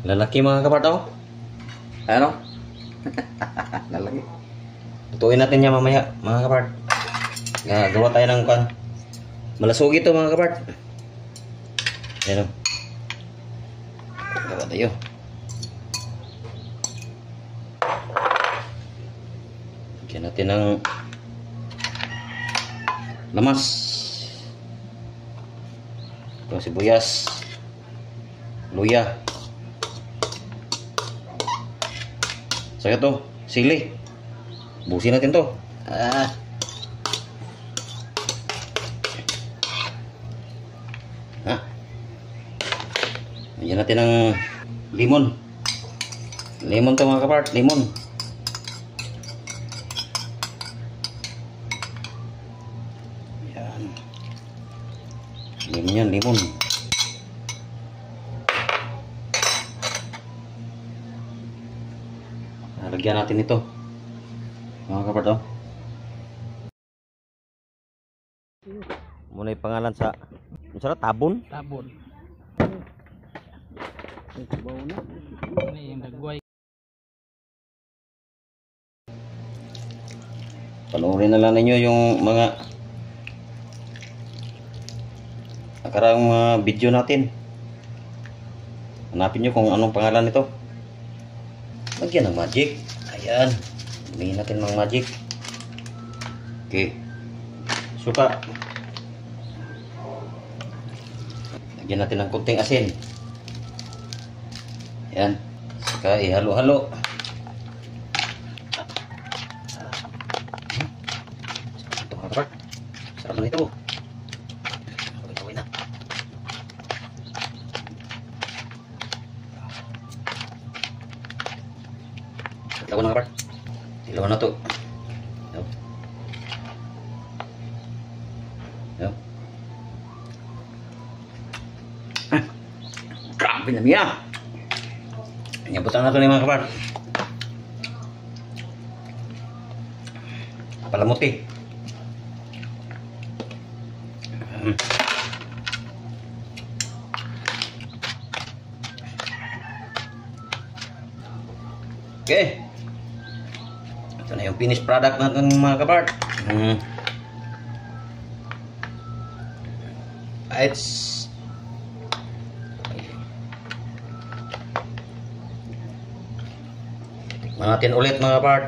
Lalaki mga kapart, oh. Ano? Lalaki. Tutuin natin niya mamaya mga kapart. Gagawa tayo ng kan. Malasog ito mga kapart. Ayan, oh. Gawa tayo. Lagyan natin ng lamas. Ito sibuyas, luya. Saka to, sili. Busin natin to. Lagyan natin ng limon. Limon to mga kapart, limon. Yan. Limon yan, limon. Lagyan natin ito mga kapart, oh. Muna yung pangalan sa masarap, tabon. Tabon. Ini yang gagawin. Panoorin na lang ninyo yung mga nakaraang mga video natin. Hanapin nyo kung anong pangalan nito. Lagyan ng magic. Ayan. Humihin natin ng magic. Okay. Suka. Lagyan natin ng kunting asin. Ayan. Saka ihalo-halo. Ito mga kapart. Sarap na ito. Gawin na. Ito mga kapart. Ilaw na ito. Grabe na niya. Nyabutan na ito mga kapart. Palamuti. Okay. Ito na yung finished product natin mga kapart. It's tikman natin ulit mga kapart.